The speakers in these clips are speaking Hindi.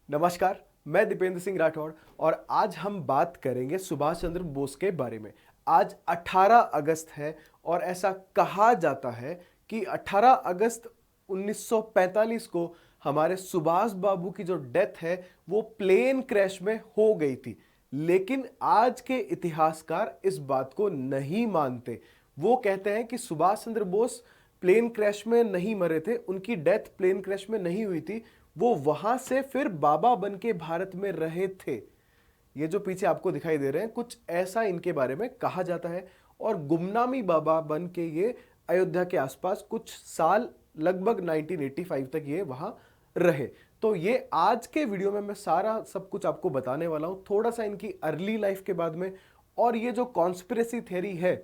नमस्कार, मैं दीपेंद्र सिंह राठौड़ और आज हम बात करेंगे सुभाष चंद्र बोस के बारे में। आज 18 अगस्त है और ऐसा कहा जाता है कि 18 अगस्त 1945 को हमारे सुभाष बाबू की जो डेथ है वो प्लेन क्रैश में हो गई थी। लेकिन आज के इतिहासकार इस बात को नहीं मानते। वो कहते हैं कि सुभाष चंद्र बोस प्लेन क्रैश में नहीं मरे थे, उनकी डेथ प्लेन क्रैश में नहीं हुई थी, वो वहां से फिर बाबा बन के भारत में रहे थे। ये जो पीछे आपको दिखाई दे रहे हैं कुछ ऐसा इनके बारे में कहा जाता है। और गुमनामी बाबा बन के ये अयोध्या के आसपास कुछ साल लगभग 1985 तक ये वहां रहे। तो ये आज के वीडियो में मैं सारा सब कुछ आपको बताने वाला हूं, थोड़ा सा इनकी अर्ली लाइफ के बाद में। और ये जो कॉन्स्पिरेसी थ्योरी है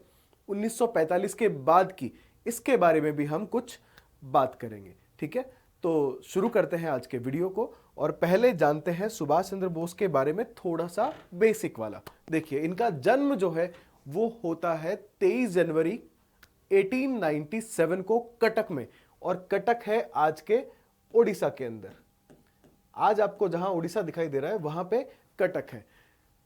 1945 के बाद की, इसके बारे में भी हम कुछ बात करेंगे। ठीक है, तो शुरू करते हैं आज के वीडियो को और पहले जानते हैं सुभाष चंद्र बोस के बारे में थोड़ा सा बेसिक वाला। देखिए, इनका जन्म जो है वो होता है 23 जनवरी 1897 को कटक में। और कटक है आज के ओडिशा के अंदर। आज आपको जहां ओडिशा दिखाई दे रहा है वहां पे कटक है।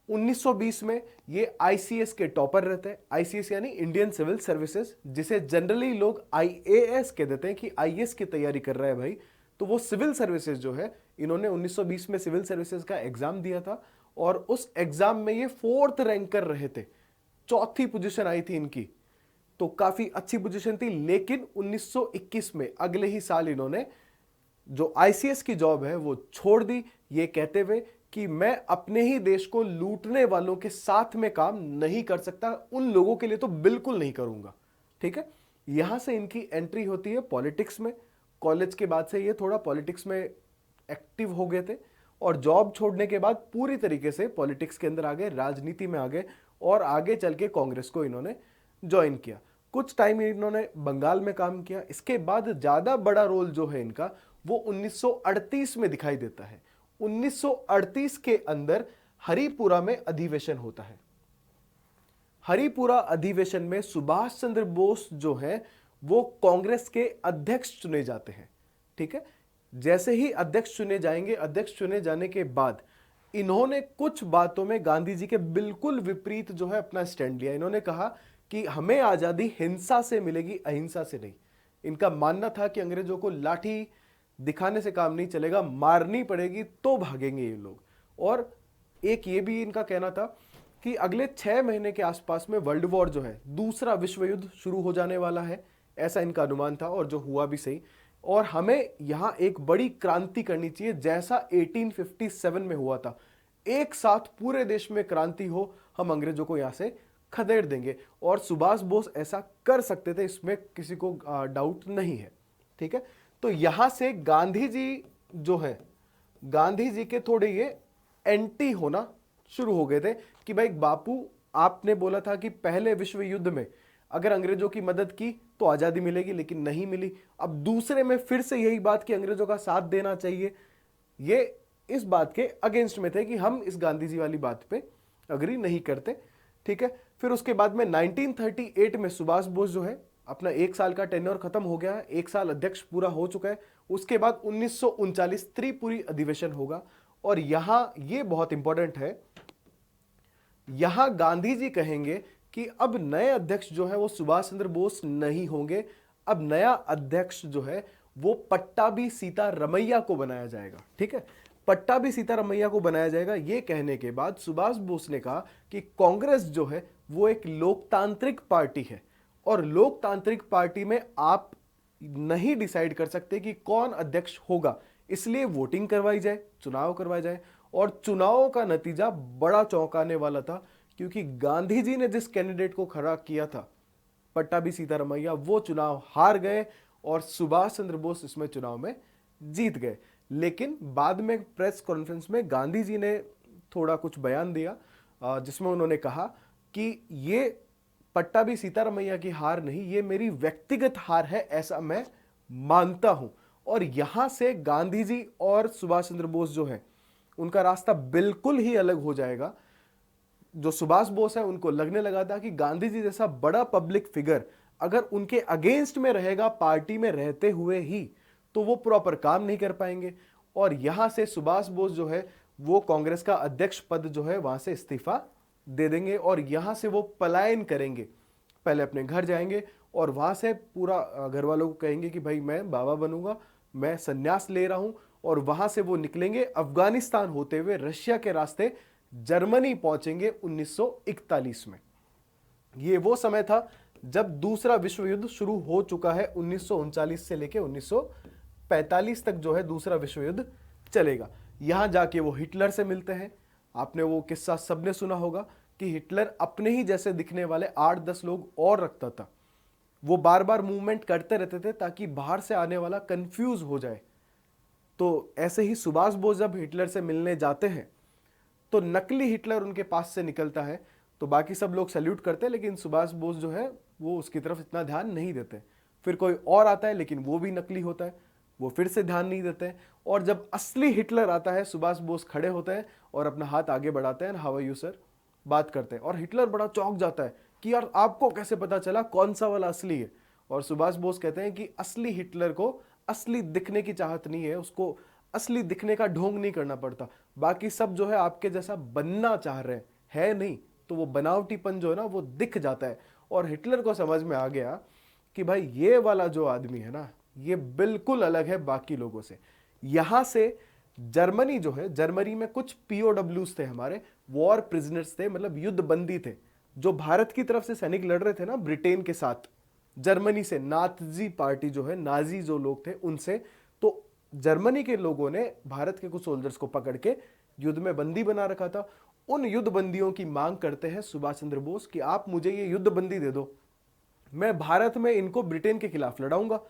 1920 में ये आईसीएस के टॉपर रहते हैं। आईसीएस यानी इंडियन सिविल सर्विसेज, जिसे जनरली लोग आईएएस कह देते हैं कि आईएएस की तैयारी कर रहा है भाई। तो वो सिविल सर्विसेज जो है, इन्होंने 1920 में सिविल सर्विसेज का एग्जाम दिया था और उस एग्जाम में ये 4th रैंक कर रहे थे। 4थी पोजीशन आई थी इनकी, तो काफी अच्छी पोजीशन थी। लेकिन 1921 में अगले ही साल इन्होंने जो आईसीएस की जॉब है वो छोड़ दी, ये कहते हुए कि मैं अपने ही देश को लूटने वालों के साथ में काम नहीं कर सकता, उन लोगों के लिए तो बिल्कुल नहीं करूंगा। ठीक है, यहां से इनकी एंट्री होती है पॉलिटिक्स में। कॉलेज के बाद से ये थोड़ा पॉलिटिक्स में एक्टिव हो गए थे और जॉब छोड़ने के बाद पूरी तरीके से पॉलिटिक्स के अंदर आ गए, राजनीति में आ गए और आगे चल के कांग्रेस को इन्होंने ज्वाइन किया। कुछ टाइम इन्होंने बंगाल में काम किया। इसके बाद ज्यादा बड़ा रोल जो है इनका वो 1938 में दिखाई देता है। 1938 के अंदर हरिपुरा में अधिवेशन होता है। हरिपुरा अधिवेशन में सुभाष चंद्र बोस जो है वो कांग्रेस के अध्यक्ष चुने जाते हैं। ठीक है, जैसे ही अध्यक्ष चुने जाएंगे, अध्यक्ष चुने जाने के बाद इन्होंने कुछ बातों में गांधी जी के बिल्कुल विपरीत जो है अपना स्टैंड लिया। इन्होंने कहा कि हमें आजादी हिंसा से मिलेगी, अहिंसा से नहीं। इनका मानना था कि अंग्रेजों को लाठी दिखाने से काम नहीं चलेगा, मारनी पड़ेगी तो भागेंगे ये लोग। और एक ये भी इनका कहना था कि अगले 6 महीने के आसपास में वर्ल्ड वॉर जो है, दूसरा विश्व युद्ध शुरू हो जाने वाला है, ऐसा इनका अनुमान था और जो हुआ भी सही। और हमें यहां एक बड़ी क्रांति करनी चाहिए, जैसा 1857 में हुआ था। एक साथ पूरे देश में क्रांति हो, हम अंग्रेजों को यहां से खदेड़ देंगे। और सुभाष बोस ऐसा कर सकते थे, इसमें किसी को डाउट नहीं है। ठीक है, तो यहां से गांधी जी जो है, गांधी जी के थोड़े ये एंटी होना शुरू हो गए थे कि भाई बापू, आपने बोला था कि पहले विश्व युद्ध में अगर अंग्रेजों की मदद की तो आजादी मिलेगी, लेकिन नहीं मिली। अब दूसरे में फिर से यही बात कि अंग्रेजों का साथ देना चाहिए। ये इस बात के अगेंस्ट में थे कि हम इस गांधी जी वाली बात पे अग्री नहीं करते। ठीक है, फिर उसके बाद में 1938 में सुभाष बोस जो है अपना 1 साल का टेन्योर खत्म हो गया है, 1 साल अध्यक्ष पूरा हो चुका है। उसके बाद 1939 त्रिपुरी अधिवेशन होगा और यहां ये बहुत इंपॉर्टेंट है, यहां गांधी जी कहेंगे कि अब नए अध्यक्ष जो है वो सुभाष चंद्र बोस नहीं होंगे। अब नया अध्यक्ष जो है वो पट्टाभी सीतारमैया को बनाया जाएगा। ठीक है, पट्टाभी सीतारमैया को बनाया जाएगा। ये कहने के बाद सुभाष बोस ने कहा कि कांग्रेस जो है वो एक लोकतांत्रिक पार्टी है और लोकतांत्रिक पार्टी में आप नहीं डिसाइड कर सकते कि कौन अध्यक्ष होगा, इसलिए वोटिंग करवाई जाए, चुनाव करवाया जाए। और चुनावों का नतीजा बड़ा चौंकाने वाला था, क्योंकि गांधी जी ने जिस कैंडिडेट को खड़ा किया था पट्टाभी सीतारमैया, वो चुनाव हार गए और सुभाष चंद्र बोस इसमें चुनाव में जीत गए। लेकिन बाद में प्रेस कॉन्फ्रेंस में गांधी जी ने थोड़ा कुछ बयान दिया, जिसमें उन्होंने कहा कि ये पट्टाभी सीतारमैया की हार नहीं, ये मेरी व्यक्तिगत हार है, ऐसा मैं मानता हूं। और यहां से गांधी जी और सुभाष चंद्र बोस जो है उनका रास्ता बिल्कुल ही अलग हो जाएगा। जो सुभाष बोस है उनको लगने लगा था कि गांधी जी जैसा बड़ा पब्लिक फिगर अगर उनके अगेंस्ट में रहेगा पार्टी में रहते हुए ही, तो वो प्रॉपर काम नहीं कर पाएंगे। और यहां से सुभाष बोस जो है वो कांग्रेस का अध्यक्ष पद जो है वहां से इस्तीफा दे देंगे और यहां से वो पलायन करेंगे। पहले अपने घर जाएंगे और वहां से पूरा घर वालों को कहेंगे कि भाई मैं बाबा बनूंगा, मैं संन्यास ले रहा हूं, और वहां से वो निकलेंगे अफगानिस्तान होते हुए रशिया के रास्ते जर्मनी पहुंचेंगे 1941 में। ये वो समय था जब दूसरा विश्व युद्ध शुरू हो चुका है। 1939 से लेकर 1945 तक जो है दूसरा विश्व युद्ध चलेगा। यहां जाके वो हिटलर से मिलते हैं। आपने वो किस्सा सबने सुना होगा कि हिटलर अपने ही जैसे दिखने वाले 8-10 लोग और रखता था। वो बार बार मूवमेंट करते रहते थे ताकि बाहर से आने वाला कंफ्यूज हो जाए। तो ऐसे ही सुभाष बोस जब हिटलर से मिलने जाते हैं तो नकली हिटलर उनके पास से निकलता है। तो बाकी सब लोग सैल्यूट करते हैं, लेकिन सुभाष बोस जो है वो उसकी तरफ इतना ध्यान नहीं देते। फिर कोई और आता है, लेकिन वो भी नकली होता है, वो फिर से ध्यान नहीं देते हैं। और जब असली हिटलर आता है, सुभाष बोस खड़े होते हैं और अपना हाथ आगे बढ़ाते हैं, हाउ आर यू सर, बात करते हैं। और हिटलर बड़ा चौंक जाता है कि यार आपको कैसे पता चला कौन सा वाला असली है। और सुभाष बोस कहते हैं कि असली हिटलर को असली दिखने की चाहत नहीं है, उसको असली दिखने का ढोंग नहीं करना पड़ता। बाकी सब जो है आपके जैसा बनना चाह रहे हैं, नहीं तो वो बनावटीपन जो है ना वो दिख जाता है। और हिटलर को समझ में आ गया कि भाई ये वाला जो आदमी है ना ये बिल्कुल अलग है बाकी लोगों से। यहां से जर्मनी जो है, जर्मनी में कुछ पीओडब्ल्यूज थे, हमारे वॉर प्रिजनर्स थे, मतलब युद्ध बंदी थे, जो भारत की तरफ से सैनिक लड़ रहे थे ना ब्रिटेन के साथ, जर्मनी से नाजी पार्टी जो है, नाजी जो लोग थे उनसे। तो जर्मनी के लोगों ने भारत के कुछ सोल्जर्स को पकड़ के युद्ध में बंदी बना रखा था। उन युद्ध बंदियों की मांग करते हैं सुभाष चंद्र बोस कि आप मुझे ये युद्ध बंदी दे दो, मैं भारत में इनको ब्रिटेन के खिलाफ लड़ाऊंगा।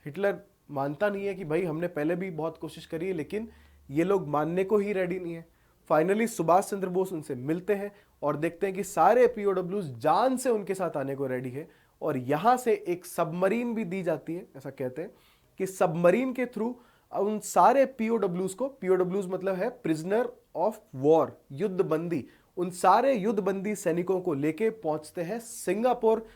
हिटलर मानता नहीं है कि भाई हमने पहले भी बहुत कोशिश करी है, लेकिन ये लोग मानने को ही रेडी नहीं है। फाइनली सुभाष चंद्र बोस उनसे मिलते हैं और देखते हैं कि सारे पीओडब्ल्यूज जान से उनके साथ आने को रेडी है। और यहां से एक सबमरीन भी दी जाती है। ऐसा कहते हैं कि सबमरीन के थ्रू उन सारे पीओडब्ल्यूज को, पीओडब्ल्यूज मतलब है प्रिजनर ऑफ वॉर, युद्ध बंदी, उन सारे युद्ध बंदी सैनिकों को लेके पहुंचते हैं सिंगापुर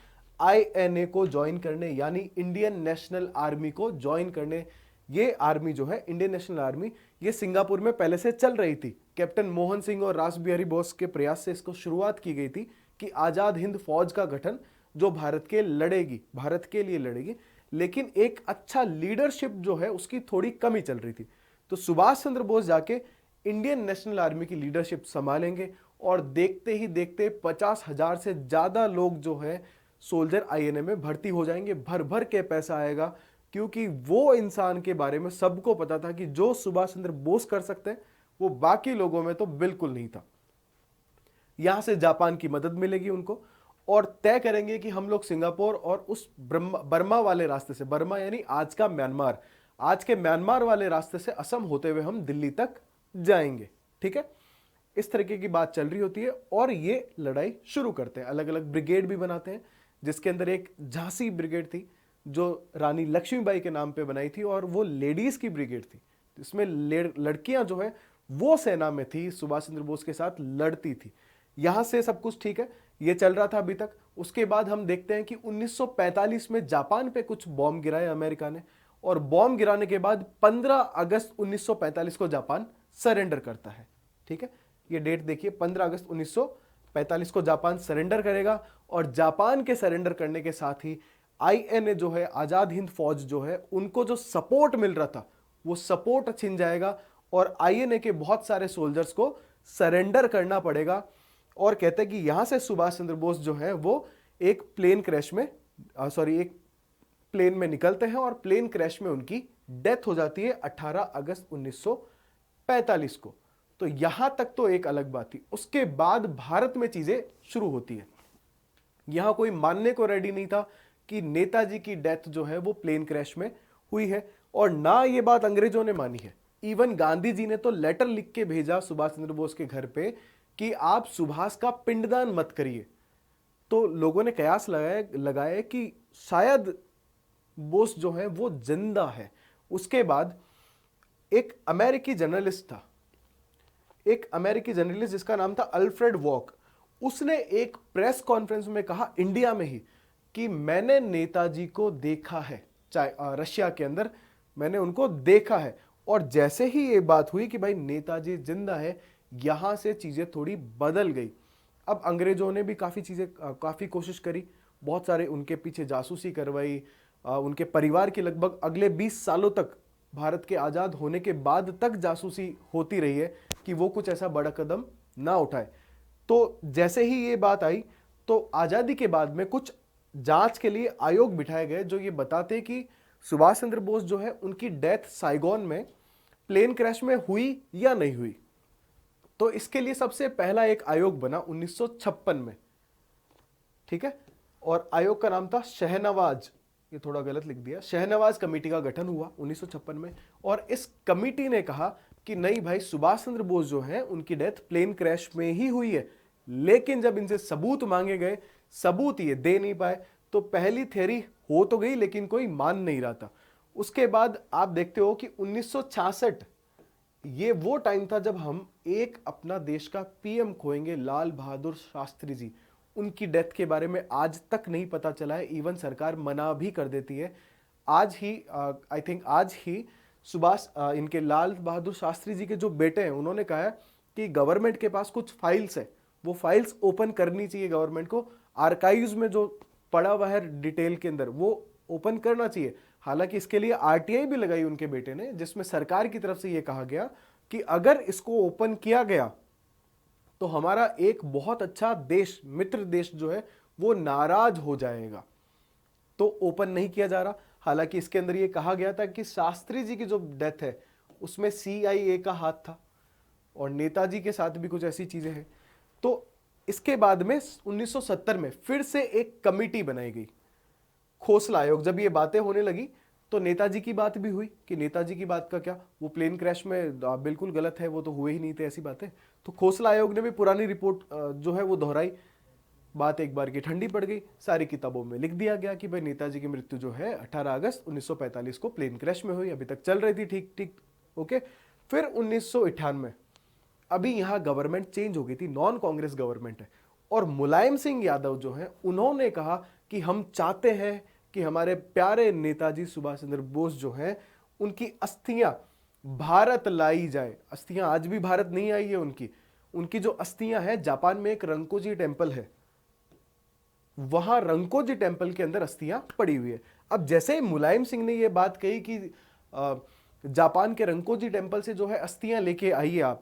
आईएनए को ज्वाइन करने, यानी इंडियन नेशनल आर्मी को ज्वाइन करने। ये आर्मी जो है इंडियन नेशनल आर्मी, ये सिंगापुर में पहले से चल रही थी। कैप्टन मोहन सिंह और रास बिहारी बोस के प्रयास से इसको शुरुआत की गई थी कि आजाद हिंद फौज का गठन जो भारत के लड़ेगी, भारत के लिए लड़ेगी, लेकिन एक अच्छा लीडरशिप जो है उसकी थोड़ी कमी चल रही थी। तो सुभाष चंद्र बोस जाके इंडियन नेशनल आर्मी की लीडरशिप संभालेंगे और देखते ही देखते 50,000 से ज्यादा लोग जो है सोल्जर आईएनए में भर्ती हो जाएंगे। भर भर के पैसा आएगा, क्योंकि वो इंसान के बारे में सबको पता था कि जो सुभाष चंद्र बोस कर सकते हैं वो बाकी लोगों में तो बिल्कुल नहीं था। यहां से जापान की मदद मिलेगी उनको और तय करेंगे कि हम लोग सिंगापुर और उस बर्मा वाले रास्ते से, बर्मा यानी आज का म्यांमार, आज के म्यांमार वाले रास्ते से असम होते हुए हम दिल्ली तक जाएंगे। ठीक है, इस तरीके की बात चल रही होती है और ये लड़ाई शुरू करते हैं। अलग अलग ब्रिगेड भी बनाते हैं, जिसके अंदर एक झांसी ब्रिगेड थी जो रानी लक्ष्मीबाई के नाम पे बनाई थी और वो लेडीज की ब्रिगेड थी। इसमें लड़कियां जो है वो सेना में थी, सुभाष चंद्र बोस के साथ लड़ती थी। यहां से सब कुछ ठीक है, ये चल रहा था अभी तक। उसके बाद हम देखते हैं कि 1945 में जापान पे कुछ बॉम्ब गिराए अमेरिका ने, और बॉम्ब गिराने के बाद 15 अगस्त 1945 को जापान सरेंडर करता है। ठीक है, ये डेट देखिए, 15 अगस्त 1945 को जापान सरेंडर करेगा। और जापान के सरेंडर करने के साथ ही आईएनए जो है, आजाद हिंद फौज जो है, उनको जो सपोर्ट मिल रहा था वो सपोर्ट छिन जाएगा और आईएनए के बहुत सारे सोल्जर्स को सरेंडर करना पड़ेगा। और कहते हैं कि यहां से सुभाष चंद्र बोस जो है वो एक प्लेन क्रैश में, एक प्लेन में निकलते हैं और प्लेन क्रैश में उनकी डेथ हो जाती है 18 अगस्त 1945 को। तो यहां तक तो एक अलग बात थी। उसके बाद भारत में चीजें शुरू होती है। यहां कोई मानने को रेडी नहीं था कि नेताजी की डेथ जो है वो प्लेन क्रैश में हुई है, और ना ये बात अंग्रेजों ने मानी है। इवन गांधी जी ने तो लेटर लिख के भेजा सुभाष चंद्र बोस के घर पे कि आप सुभाष का पिंडदान मत करिए। तो लोगों ने कयास लगाया कि शायद बोस जो है वो जिंदा है। उसके बाद एक अमेरिकी जर्नलिस्ट था, एक अमेरिकी जर्नलिस्ट जिसका नाम था अल्फ्रेड वॉक, उसने एक प्रेस कॉन्फ्रेंस में कहा इंडिया में ही कि मैंने नेताजी को देखा है, चाहे रशिया के अंदर मैंने उनको देखा है। और जैसे ही ये बात हुई कि भाई नेताजी जिंदा है, यहां से चीजें थोड़ी बदल गई। अब अंग्रेजों ने भी काफी कोशिश करी, बहुत सारे उनके पीछे जासूसी करवाई, उनके परिवार की लगभग अगले 20 सालों तक, भारत के आजाद होने के बाद तक जासूसी होती रही है कि वो कुछ ऐसा बड़ा कदम ना उठाए। तो जैसे ही ये बात आई, तो आजादी के बाद में कुछ जांच के लिए आयोग बिठाए गए जो ये बताते कि सुभाष चंद्र बोस जो है उनकी डेथ साइगोन में प्लेन क्रैश में हुई या नहीं हुई। तो इसके लिए सबसे पहला एक आयोग बना 1956 में, ठीक है, और आयोग का नाम था शहनवाज, ये थोड़ा गलत लिख दिया, शहनवाज कमेटी का गठन हुआ 1956 में। और इस कमेटी ने कहा कि नहीं भाई, सुभाष चंद्र बोस जो है उनकी डेथ प्लेन क्रैश में ही हुई है। लेकिन जब इनसे सबूत मांगे गए, सबूत ये दे नहीं पाए, तो पहली थ्योरी हो तो गई लेकिन कोई मान नहीं रहा था। उसके बाद आप देखते हो कि 1966 ये वो टाइम था जब हम एक अपना देश का पीएम खोएंगे, लाल बहादुर शास्त्री जी। उनकी डेथ के बारे में आज तक नहीं पता चला है, इवन सरकार मना भी कर देती है। आज ही आई थिंक आज ही इनके लाल बहादुर शास्त्री जी के जो बेटे हैं उन्होंने कहा है कि गवर्नमेंट के पास कुछ फाइल्स है, वो फाइल्स ओपन करनी चाहिए गवर्नमेंट को, आर्काइव्स में जो पड़ा हुआ है डिटेल के अंदर वो ओपन करना चाहिए। हालांकि इसके लिए आरटीआई भी लगाई उनके बेटे ने, जिसमें सरकार की तरफ से यह कहा गया कि अगर इसको ओपन किया गया तो हमारा एक बहुत अच्छा देश, मित्र देश जो है वो नाराज हो जाएगा। तो ओपन नहीं किया जा रहा। हालांकि इसके अंदर ये कहा गया था कि शास्त्री जी की जो डेथ है उसमें सीआईए का हाथ था और नेताजी के साथ भी कुछ ऐसी चीजें हैं। तो इसके बाद में 1970 में फिर से एक कमिटी बनाई गई, खोसला आयोग। जब ये बातें होने लगी तो नेताजी की बात भी हुई कि नेताजी की बात का क्या, वो प्लेन क्रैश में बिल्कुल गलत है, वो तो हुए ही नहीं थे ऐसी बातें। तो खोसला आयोग ने भी पुरानी रिपोर्ट जो है वो दोहराई। बात एक बार की ठंडी पड़ गई, सारी किताबों में लिख दिया गया कि भाई नेताजी की मृत्यु जो है 18 अगस्त 1945 को प्लेन क्रैश में हुई। अभी तक चल रही थी ठीक ठीक, ओके। फिर 1998 अभी यहाँ गवर्नमेंट चेंज हो गई थी, नॉन कांग्रेस गवर्नमेंट है, और मुलायम सिंह यादव जो है उन्होंने कहा कि हम चाहते हैं कि हमारे प्यारे नेताजी सुभाष चंद्र बोस जो हैं उनकी अस्थियां भारत लाई जाए। अस्थियां आज भी भारत नहीं आई है उनकी। उनकी जो अस्थियां हैं, जापान में एक रंकोजी टेम्पल है, वहां रंकोजी टेम्पल के अंदर अस्थियां पड़ी हुई है। अब जैसे मुलायम सिंह ने यह बात कही कि जापान के रंकोजी टेम्पल से जो है अस्थियां लेके आइए आप,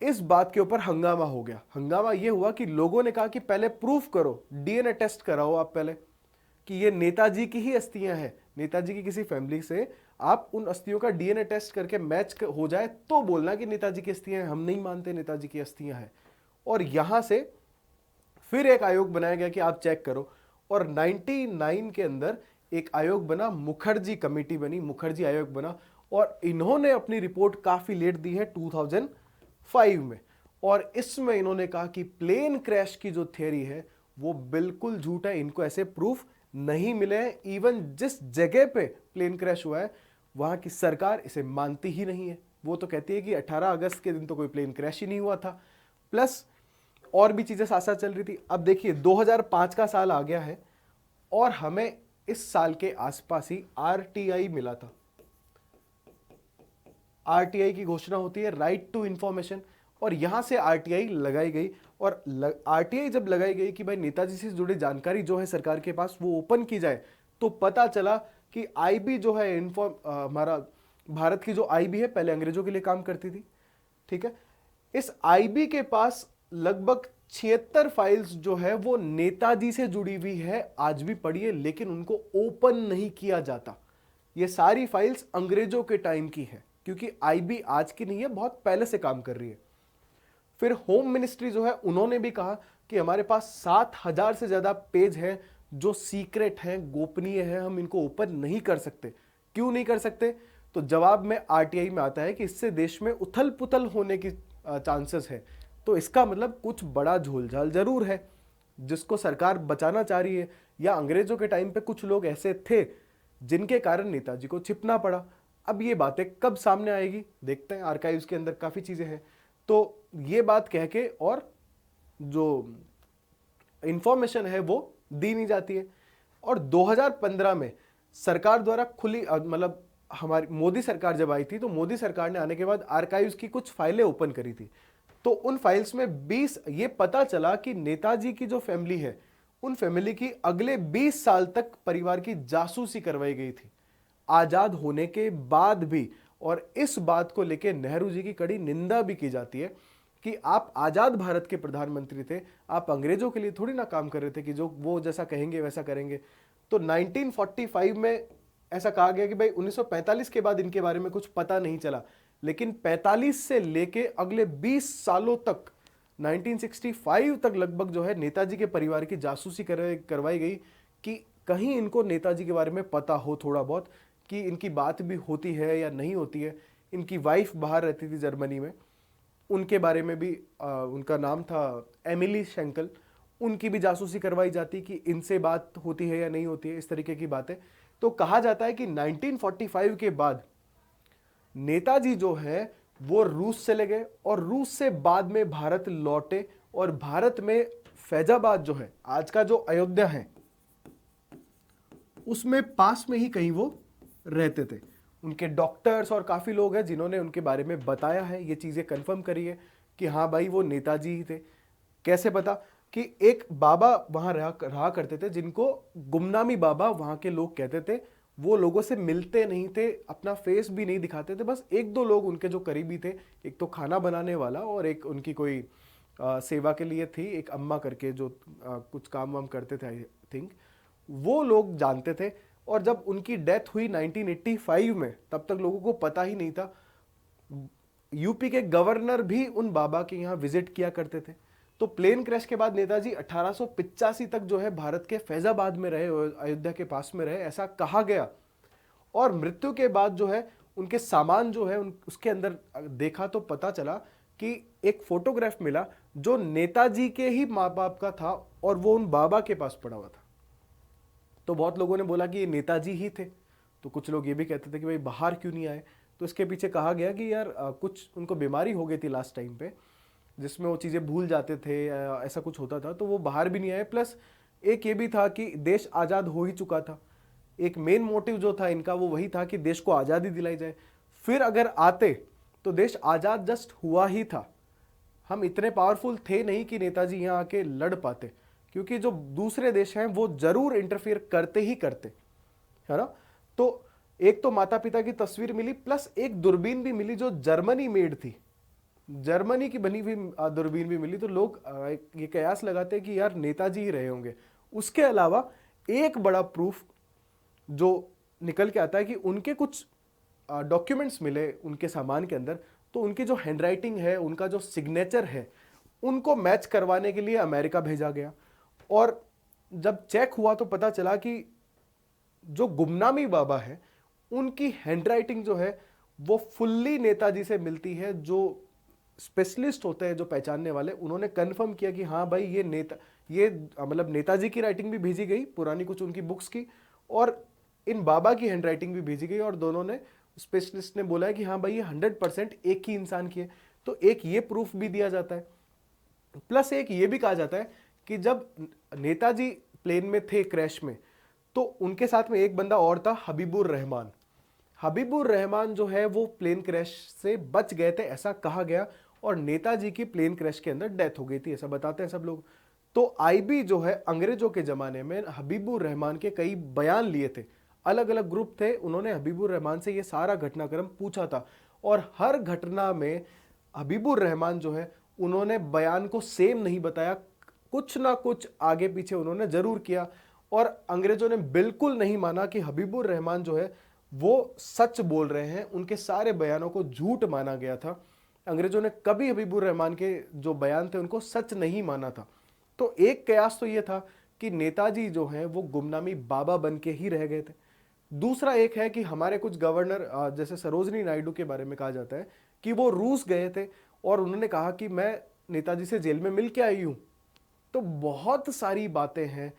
इस बात के ऊपर हंगामा हो गया। हंगामा यह हुआ कि लोगों ने कहा कि पहले प्रूफ करो, डीएनए टेस्ट कराओ आप पहले कि ये नेताजी की ही अस्थियां हैं, नेताजी की किसी फैमिली से आप उन अस्थियों का डीएनए टेस्ट करके मैच हो जाए तो बोलना कि नेताजी की अस्थियां हैं। हम नहीं मानते नेताजी की अस्थियां हैं। और यहां से फिर एक आयोग बनाया गया कि आप चेक करो, और 99 के अंदर एक आयोग बना, मुखर्जी कमेटी बनी, मुखर्जी आयोग बना, और इन्होंने अपनी रिपोर्ट काफी लेट दी है 2005 में। और इसमें इन्होंने कहा कि प्लेन क्रैश की जो थियरी है वो बिल्कुल झूठ है, इनको ऐसे प्रूफ नहीं मिले हैं। इवन जिस जगह पे प्लेन क्रैश हुआ है वहां की सरकार इसे मानती ही नहीं है। वो तो कहती है कि 18 अगस्त के दिन तो कोई प्लेन क्रैश ही नहीं हुआ था। प्लस और भी चीजें साथ साथ चल रही थी। अब देखिए 2005 का साल आ गया है और हमें इस साल के आसपास ही आरटीआई मिला था। आरटीआई की घोषणा होती है, राइट टू इंफॉर्मेशन, और यहां से आरटीआई लगाई गई। और आरटीआई जब लगाई गई कि भाई नेताजी से जुड़ी जानकारी जो है सरकार के पास वो ओपन की जाए, तो पता चला कि आईबी जो है हमारा भारत की जो आईबी है पहले अंग्रेजों के लिए काम करती थी, ठीक है। इस आईबी के पास लगभग 76 फाइल्स जो है वो नेताजी से जुड़ी हुई है, आज भी पड़ी है, लेकिन उनको ओपन नहीं किया जाता। ये सारी फाइल्स अंग्रेजों के टाइम की है, क्योंकि आईबी आज की नहीं है, बहुत पहले से काम कर रही है। फिर होम मिनिस्ट्री जो है उन्होंने भी कहा कि हमारे पास 7000 से ज्यादा पेज हैं जो सीक्रेट हैं, गोपनीय हैं, हम इनको ओपन नहीं कर सकते। क्यों नहीं कर सकते? तो जवाब में आरटीआई में आता है कि इससे देश में उथल पुथल होने की चांसेस है। तो इसका मतलब कुछ बड़ा झोलझाल जरूर है जिसको सरकार बचाना चाह रही है, या अंग्रेजों के टाइम पे कुछ लोग ऐसे थे जिनके कारण नेताजी को छिपना पड़ा। अब ये बातें कब सामने आएगी देखते हैं, आर्काइव्स के अंदर काफी चीजें हैं। तो ये बात कह के और जो इंफॉर्मेशन है वो दी नहीं जाती है। और 2015 में सरकार द्वारा खुली मतलब हमारी मोदी सरकार जब आई थी तो मोदी सरकार ने आने के बाद आर्काइव्स की कुछ फाइलें ओपन करी थी। तो उन फाइल्स में 20 ये पता चला कि नेताजी की जो फैमिली है उन फैमिली की अगले 20 साल तक परिवार की जासूसी करवाई गई थी आजाद होने के बाद भी। और इस बात को लेकर नेहरू जी की कड़ी निंदा भी की जाती है कि आप आजाद भारत के प्रधानमंत्री थे, आप अंग्रेजों के लिए थोड़ी ना काम कर रहे थे कि जो वो जैसा कहेंगे वैसा करेंगे। तो 1945 में ऐसा कहा गया कि भाई 1945 के बाद इनके बारे में कुछ पता नहीं चला, लेकिन 45 से लेके अगले 20 सालों तक 1965 तक लगभग जो है नेताजी के परिवार की जासूसी करवाई गई कि कहीं इनको नेताजी के बारे में पता हो थोड़ा बहुत, कि इनकी बात भी होती है या नहीं होती है। इनकी वाइफ बाहर रहती थी जर्मनी में, उनके बारे में भी उनका नाम था एमिली शेंकल, उनकी भी जासूसी करवाई जाती कि इनसे बात होती है या नहीं होती है, इस तरीके की बातें। तो कहा जाता है कि 1945 के बाद नेताजी जो है वो रूस चले गए और रूस से बाद में भारत लौटे और भारत में फैजाबाद जो है आज का जो अयोध्या है उसमें पास में ही कहीं वो रहते थे। उनके डॉक्टर्स और काफ़ी लोग हैं जिन्होंने उनके बारे में बताया है, ये चीज़ें कंफर्म करी है कि हाँ भाई वो नेताजी ही थे। कैसे पता? कि एक बाबा वहाँ रहा करते थे जिनको गुमनामी बाबा वहाँ के लोग कहते थे। वो लोगों से मिलते नहीं थे, अपना फेस भी नहीं दिखाते थे, बस एक दो लोग उनके जो करीबी थे, एक तो खाना बनाने वाला और एक उनकी कोई सेवा के लिए थी, एक अम्मा करके जो कुछ काम वाम करते थे आई थिंक, वो लोग जानते थे। और जब उनकी डेथ हुई 1985 में, तब तक लोगों को पता ही नहीं था। यूपी के गवर्नर भी उन बाबा के यहाँ विजिट किया करते थे। तो प्लेन क्रैश के बाद नेताजी 1885 तक जो है भारत के फैजाबाद में रहे, अयोध्या के पास में रहे, ऐसा कहा गया। और मृत्यु के बाद जो है उनके सामान जो है उसके अंदर देखा तो पता चला कि एक फोटोग्राफ मिला जो नेताजी के ही माँ बाप का था और वो उन बाबा के पास पड़ा हुआ था। तो बहुत लोगों ने बोला कि ये नेताजी ही थे। तो कुछ लोग ये भी कहते थे कि भाई बाहर क्यों नहीं आए। तो इसके पीछे कहा गया कि यार कुछ उनको बीमारी हो गई थी लास्ट टाइम पे, जिसमें वो चीज़ें भूल जाते थे, ऐसा कुछ होता था, तो वो बाहर भी नहीं आए। प्लस एक ये भी था कि देश आज़ाद हो ही चुका था। एक मेन मोटिव जो था इनका वो वही था कि देश को आज़ादी दिलाई जाए। फिर अगर आते तो देश आज़ाद जस्ट हुआ ही था। हम इतने पावरफुल थे नहीं कि नेताजी यहाँ आके लड़ पाते, क्योंकि जो दूसरे देश हैं वो जरूर इंटरफियर करते ही करते, है ना। तो एक तो माता पिता की तस्वीर मिली, प्लस एक दूरबीन भी मिली जो जर्मनी मेड थी, जर्मनी की बनी हुई दूरबीन भी मिली। तो लोग ये कयास लगाते हैं कि यार नेताजी ही रहे होंगे। उसके अलावा एक बड़ा प्रूफ जो निकल के आता है कि उनके कुछ डॉक्यूमेंट्स मिले उनके सामान के अंदर, तो उनकी जो हैंडराइटिंग है, उनका जो सिग्नेचर है, उनको मैच करवाने के लिए अमेरिका भेजा गया। और जब चेक हुआ तो पता चला कि जो गुमनामी बाबा है उनकी हैंडराइटिंग जो है वो फुल्ली नेताजी से मिलती है। जो स्पेशलिस्ट होते हैं, जो पहचानने वाले, उन्होंने कंफर्म किया कि हाँ भाई ये मतलब नेताजी की राइटिंग भी भेजी गई, पुरानी कुछ उनकी बुक्स की, और इन बाबा की हैंडराइटिंग भी भेजी गई, और दोनों ने, स्पेशलिस्ट ने बोला है कि हाँ भाई ये 100% एक ही इंसान की है। तो एक ये प्रूफ भी दिया जाता है। प्लस एक ये भी कहा जाता है कि जब नेताजी प्लेन में थे क्रैश में, तो उनके साथ में एक बंदा और था, हबीबुर रहमान। हबीबुर रहमान जो है वो प्लेन क्रैश से बच गए थे, ऐसा कहा गया, और नेताजी की प्लेन क्रैश के अंदर डेथ हो गई थी, ऐसा बताते हैं सब लोग। तो आईबी जो है अंग्रेजों के जमाने में हबीबुर रहमान के कई बयान लिए थे, अलग अलग ग्रुप थे, उन्होंने हबीबुर रहमान से ये सारा घटनाक्रम पूछा था, और हर घटना में हबीबुर रहमान जो है उन्होंने बयान को सेम नहीं बताया, कुछ ना कुछ आगे पीछे उन्होंने जरूर किया। और अंग्रेजों ने बिल्कुल नहीं माना कि हबीबुर रहमान जो है वो सच बोल रहे हैं, उनके सारे बयानों को झूठ माना गया था। अंग्रेजों ने कभी हबीबुर रहमान के जो बयान थे उनको सच नहीं माना था। तो एक कयास तो ये था कि नेताजी जो हैं वो गुमनामी बाबा बन के ही रह गए थे। दूसरा एक है कि हमारे कुछ गवर्नर, जैसे सरोजनी नायडू के बारे में कहा जाता है कि वो रूस गए थे और उन्होंने कहा कि मैं नेताजी से जेल में मिल के आई हूं। तो बहुत सारी बातें हैं,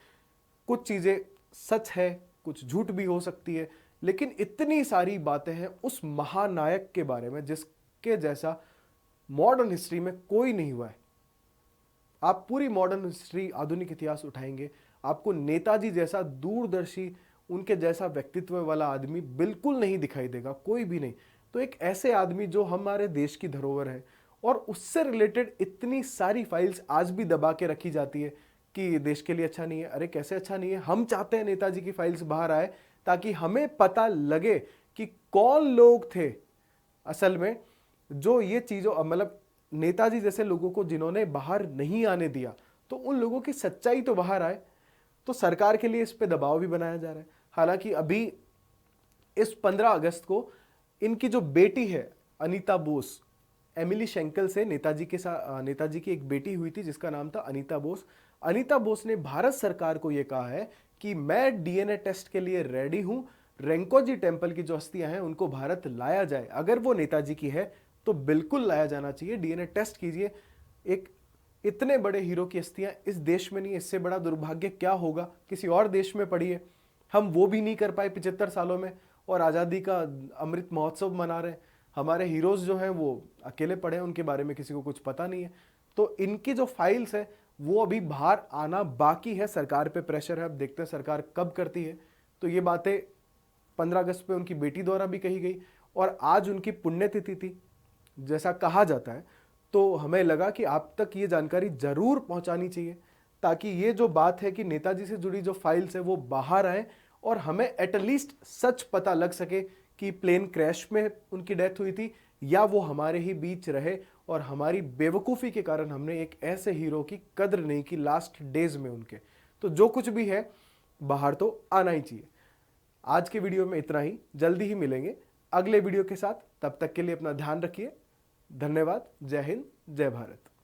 कुछ चीजें सच है, कुछ झूठ भी हो सकती है, लेकिन इतनी सारी बातें हैं उस महानायक के बारे में जिसके जैसा मॉडर्न हिस्ट्री में कोई नहीं हुआ है। आप पूरी मॉडर्न हिस्ट्री, आधुनिक इतिहास उठाएंगे, आपको नेताजी जैसा दूरदर्शी उनके जैसा व्यक्तित्व वाला आदमी बिल्कुल नहीं दिखाई देगा, कोई भी नहीं। तो एक ऐसे आदमी जो हमारे देश की धरोहर है और उससे रिलेटेड इतनी सारी फाइल्स आज भी दबा के रखी जाती है कि देश के लिए अच्छा नहीं है। अरे कैसे अच्छा नहीं है? हम चाहते हैं नेताजी की फाइल्स बाहर आए ताकि हमें पता लगे कि कौन लोग थे असल में जो ये चीज़ों, मतलब नेताजी जैसे लोगों को जिन्होंने बाहर नहीं आने दिया, तो उन लोगों की सच्चाई तो बाहर आए। तो सरकार के लिए इस पे दबाव भी बनाया जा रहा है। हालांकि अभी इस 15 अगस्त को इनकी जो बेटी है अनीता बोस, एमिली शेंकल से नेताजी के साथ, नेताजी की एक बेटी हुई थी जिसका नाम था अनीता बोस। अनीता बोस ने भारत सरकार को यह कहा है कि मैं डीएनए टेस्ट के लिए रेडी हूं, रेंकोजी टेम्पल की जो अस्थियां हैं उनको भारत लाया जाए। अगर वो नेताजी की है तो बिल्कुल लाया जाना चाहिए, डीएनए टेस्ट कीजिए। एक इतने बड़े हीरो की अस्थियां इस देश में नहीं, इससे बड़ा दुर्भाग्य क्या होगा? किसी और देश में पड़ी है, हम वो भी नहीं कर पाए 75 सालों में, और आज़ादी का अमृत महोत्सव मना रहे हैं। हमारे हीरोज जो हैं वो अकेले पड़े हैं, उनके बारे में किसी को कुछ पता नहीं है। तो इनकी जो फाइल्स है वो अभी बाहर आना बाकी है। सरकार पे प्रेशर है, अब देखते हैं सरकार कब करती है। तो ये बातें 15 अगस्त पे उनकी बेटी द्वारा भी कही गई, और आज उनकी पुण्यतिथि थी जैसा कहा जाता है। तो हमें लगा कि आप तक ये जानकारी जरूर पहुंचानी चाहिए ताकि ये जो बात है कि नेताजी से जुड़ी जो फाइल्स है वो बाहर आए और हमें एटलीस्ट सच पता लग सके कि प्लेन क्रैश में उनकी डेथ हुई थी या वो हमारे ही बीच रहे और हमारी बेवकूफ़ी के कारण हमने एक ऐसे हीरो की कद्र नहीं की लास्ट डेज में उनके। तो जो कुछ भी है बाहर तो आना ही चाहिए। आज के वीडियो में इतना ही, जल्दी ही मिलेंगे अगले वीडियो के साथ। तब तक के लिए अपना ध्यान रखिए। धन्यवाद। जय हिंद, जय भारत।